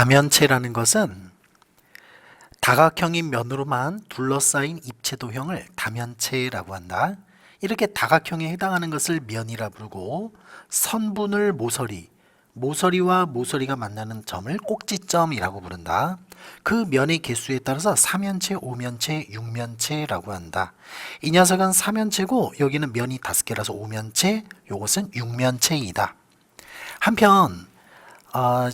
다면체라는 것은 다각형인 면으로만 둘러싸인 입체 도형을 다면체라고 한다. 이렇게 다각형에 해당하는 것을 면이라 부르고, 선분을 모서리, 모서리와 모서리가 만나는 점을 꼭지점이라고 부른다. 그 면의 개수에 따라서 사면체, 오면체, 육면체라고 한다. 이 녀석은 사면체고 여기는 면이 5개라서 오면체, 요것은 육면체이다. 한편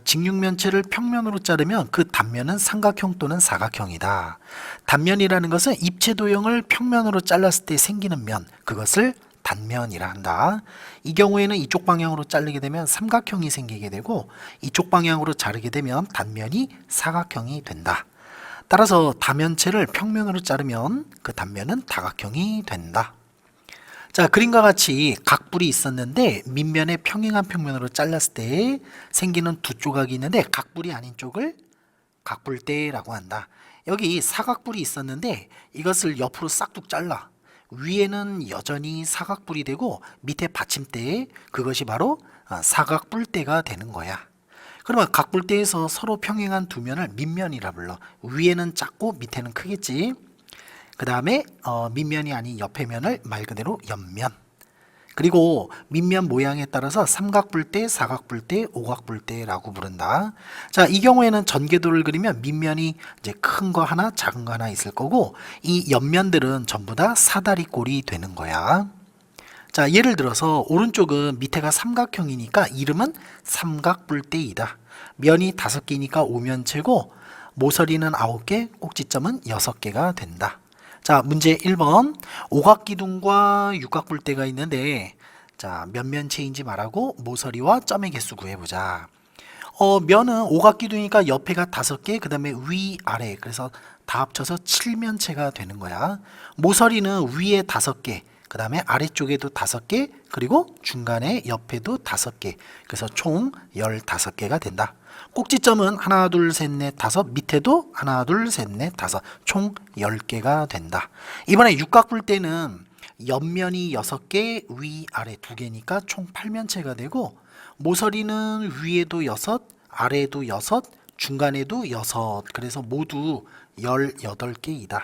직육면체를 평면으로 자르면 그 단면은 삼각형 또는 사각형이다. 단면이라는 것은 입체 도형을 평면으로 잘랐을 때 생기는 면, 그것을 단면이라 한다. 이 경우에는 이쪽 방향으로 자르게 되면 삼각형이 생기게 되고, 이쪽 방향으로 자르게 되면 단면이 사각형이 된다. 따라서 다면체를 평면으로 자르면 그 단면은 다각형이 된다. 자, 그림과 같이 각불이 있었는데 밑면에 평행한 평면으로 잘랐을 때 생기는 두 조각이 있는데 각불이 아닌 쪽을 각불대라고 한다. 여기 사각불이 있었는데 이것을 옆으로 싹둑 잘라. 위에는 여전히 사각불이 되고 밑에 받침대, 그것이 바로 사각불대가 되는 거야. 그러면 각불대에서 서로 평행한 두 면을 밑면이라 불러. 위에는 작고 밑에는 크겠지. 그 다음에 밑면이 아닌 옆에 면을 말 그대로 옆면. 그리고 밑면 모양에 따라서 삼각불대, 사각불대, 오각불대라고 부른다. 자, 이 경우에는 전개도를 그리면 밑면이 이제 큰 거 하나, 작은 거 하나 있을 거고, 이 옆면들은 전부 다 사다리꼴이 되는 거야. 자, 예를 들어서 오른쪽은 밑에가 삼각형이니까 이름은 삼각불대이다. 면이 5개니까 오면체고, 모서리는 9개, 꼭지점은 6개가 된다. 자, 문제 1번. 오각기둥과 육각불대가 있는데, 자, 몇 면체인지 말하고 모서리와 점의 개수 구해보자. 면은 오각기둥이니까 옆에가 5개, 그 다음에 위, 아래, 그래서 다 합쳐서 7면체가 되는 거야. 모서리는 위에 5개, 그 다음에 아래쪽에도 5개, 그리고 중간에 옆에도 5개, 그래서 총 15개가 된다. 꼭지점은 하나, 둘, 셋, 넷, 다섯, 밑에도 하나, 둘, 셋, 넷, 다섯, 총 10개가 된다. 이번에 육각불대는 옆면이 6개, 위, 아래 2개니까 총 8면체가 되고, 모서리는 위에도 6, 아래에도 6, 중간에도 6, 그래서 모두 18개이다.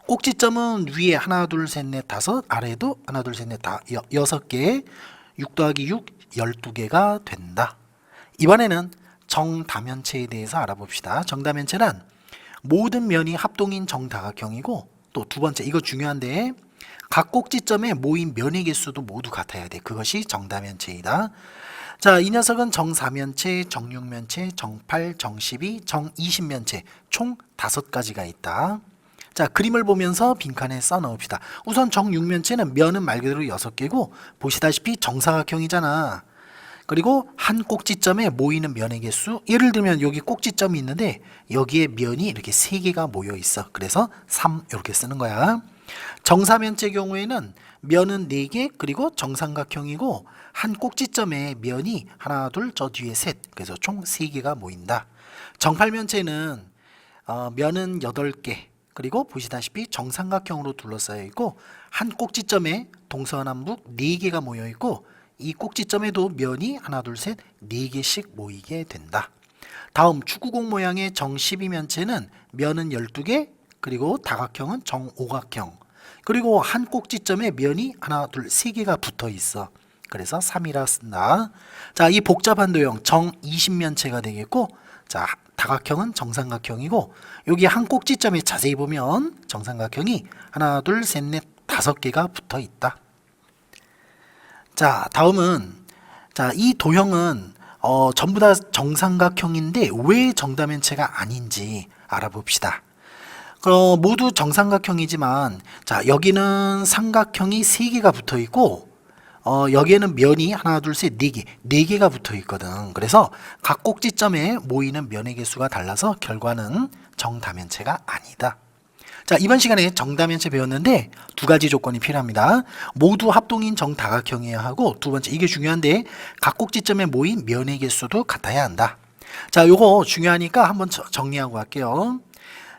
꼭지점은 위에 하나, 둘, 셋, 넷, 다섯, 아래에도 하나, 둘, 셋, 넷, 다 6개, 6 더하기 6, 12개가 된다. 이번에는 정다면체에 대해서 알아봅시다. 정다면체란 모든 면이 합동인 정다각형이고, 또 두 번째, 이거 중요한데, 각 꼭지점에 모인 면의 개수도 모두 같아야 돼. 그것이 정다면체이다. 자, 이 녀석은 정사면체, 정육면체, 정팔, 정십이, 정이십면체 총 5가지가 있다. 자, 그림을 보면서 빈칸에 써 넣읍시다. 우선 정육면체는 면은 말 그대로 6개고, 보시다시피 정사각형이잖아. 그리고 한 꼭지점에 모이는 면의 개수, 예를 들면 여기 꼭지점이 있는데 여기에 면이 이렇게 3개가 모여 있어. 그래서 3 이렇게 쓰는 거야. 정사면체 경우에는 면은 4개, 그리고 정삼각형이고 한 꼭지점에 면이 하나, 둘, 저 뒤에 셋, 그래서 총 3개가 모인다. 정팔면체는 면은 8개, 그리고 보시다시피 정삼각형으로 둘러싸여 있고 한 꼭지점에 동서남북 4개가 모여 있고, 이 꼭지점에도 면이 하나, 둘, 셋, 4개씩 모이게 된다. 다음 축구공 모양의 정12면체는 면은 12개, 그리고 다각형은 정오각형, 그리고 한 꼭지점에 면이 하나, 둘, 3개가 붙어 있어. 그래서 3이라 쓴다. 자, 이 복잡한 도형 정20면체가 되겠고, 자, 다각형은 정삼각형이고, 여기 한 꼭지점에 자세히 보면 정삼각형이 하나, 둘, 셋, 넷, 5개가 붙어 있다. 자, 다음은, 자, 이 도형은 전부 다 정삼각형인데 왜 정다면체가 아닌지 알아봅시다. 모두 정삼각형이지만, 자, 여기는 삼각형이 3개가 붙어 있고, 여기에는 면이 하나, 둘, 셋, 4개, 4개가 붙어 있거든. 그래서 각 꼭지점에 모이는 면의 개수가 달라서 결과는 정다면체가 아니다. 자, 이번 시간에 정다면체 배웠는데 2가지 조건이 필요합니다. 모두 합동인 정다각형이어야 하고, 두 번째, 이게 중요한데 각 꼭지점에 모인 면의 개수도 같아야 한다. 자, 요거 중요하니까 한번 정리하고 갈게요.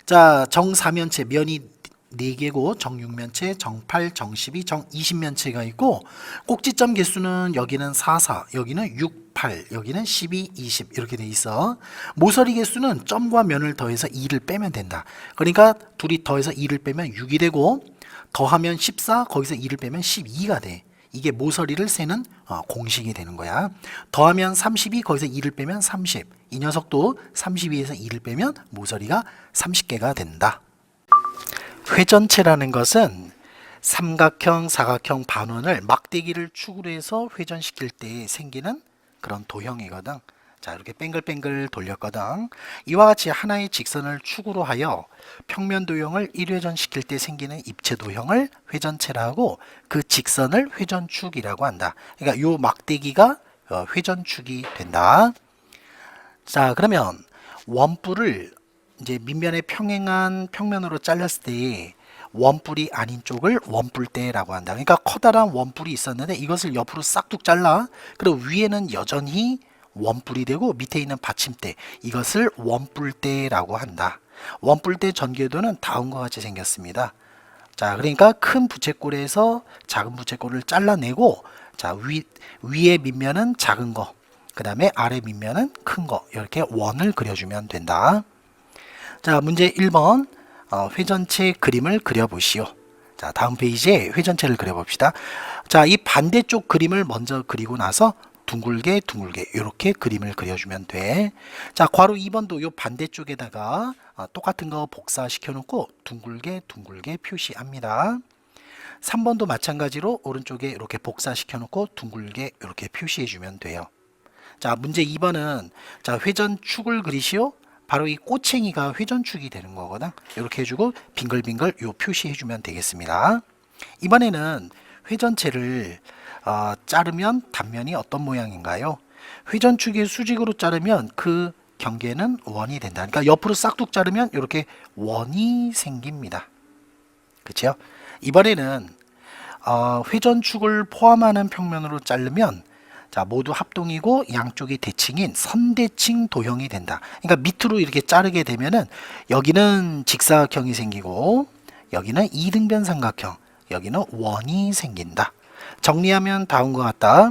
자, 정사면체 면이 4개고 정6면체, 정8, 정12, 정20면체가 있고 꼭지점 개수는 여기는 4, 4, 여기는 6, 8, 여기는 12, 20 이렇게 돼 있어. 모서리 개수는 점과 면을 더해서 2를 빼면 된다. 그러니까 둘이 더해서 2를 빼면 6이 되고 더하면 14, 거기서 2를 빼면 12가 돼. 이게 모서리를 세는 공식이 되는 거야. 더하면 32, 거기서 2를 빼면 30. 이 녀석도 32에서 2를 빼면 모서리가 30개가 된다. 회전체라는 것은 삼각형, 사각형 반원을 막대기를 축으로 해서 회전시킬 때 생기는 그런 도형이거든. 자, 이렇게 뱅글뱅글 돌렸거든. 이와 같이 하나의 직선을 축으로 하여 평면 도형을 1회전시킬 때 생기는 입체 도형을 회전체라고 그 직선을 회전축이라고 한다. 그러니까 요 막대기가 회전축이 된다. 자, 그러면 원뿔을 이제 밑면에 평행한 평면으로 잘랐을 때 원뿔이 아닌 쪽을 원뿔대라고 한다. 그러니까 커다란 원뿔이 있었는데 이것을 옆으로 싹둑 잘라. 그리고 위에는 여전히 원뿔이 되고 밑에 있는 받침대, 이것을 원뿔대라고 한다. 원뿔대 전개도는 다음과 같이 생겼습니다. 자, 그러니까 큰 부채꼴에서 작은 부채꼴을 잘라내고, 자, 위에 밑면은 작은 거, 그 다음에 아래 밑면은 큰 거, 이렇게 원을 그려주면 된다. 자, 문제 1번 회전체 그림을 그려보시오. 자, 다음 페이지에 회전체를 그려봅시다. 자, 이 반대쪽 그림을 먼저 그리고 나서 둥글게 이렇게 그림을 그려주면 돼. 자, 괄호 2번도 요 반대쪽에다가 똑같은 거 복사시켜 놓고 둥글게 표시합니다. 3번도 마찬가지로 오른쪽에 이렇게 복사시켜 놓고 둥글게 이렇게 표시해 주면 돼요. 자, 문제 2번은 자, 회전축을 그리시오. 바로 이 꼬챙이가 회전축이 되는 거거든. 이렇게 해주고 빙글빙글 요 표시해 주면 되겠습니다. 이번에는 회전체를 자르면 단면이 어떤 모양인가요? 회전축의 수직으로 자르면 그 경계는 원이 된다. 그러니까 옆으로 싹둑 자르면 이렇게 원이 생깁니다. 그렇죠? 이번에는 회전축을 포함하는 평면으로 자르면 자, 모두 합동이고 양쪽이 대칭인 선대칭 도형이 된다. 그러니까 밑으로 이렇게 자르게 되면은 여기는 직사각형이 생기고 여기는 이등변 삼각형, 여기는 원이 생긴다. 정리하면 다음과 같다.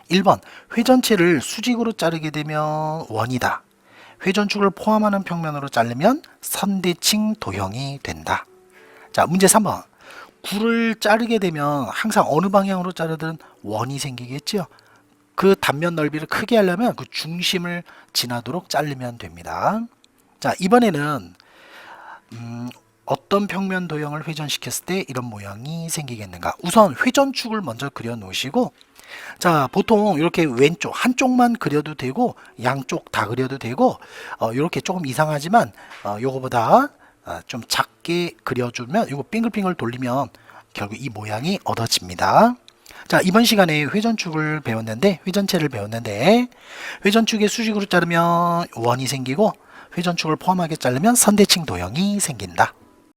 1번 회전체를 수직으로 자르게 되면 원이다. 회전축을 포함하는 평면으로 자르면 선대칭 도형이 된다. 자, 문제 3번 굴을 자르게 되면 항상 어느 방향으로 자르든 원이 생기겠죠. 그 단면 넓이를 크게 하려면 그 중심을 지나도록 자르면 됩니다. 자, 이번에는 어떤 평면 도형을 회전시켰을 때 이런 모양이 생기겠는가. 우선 회전축을 먼저 그려 놓으시고, 자, 보통 이렇게 왼쪽 한쪽만 그려도 되고 양쪽 다 그려도 되고 이렇게 조금 이상하지만 요거보다 좀 작게 그려주면 이거 빙글빙글 돌리면 결국 이 모양이 얻어집니다. 자, 이번 시간에 회전축을 배웠는데, 회전체를 배웠는데 회전축의 수직으로 자르면 원이 생기고 회전축을 포함하게 자르면 선대칭 도형이 생긴다.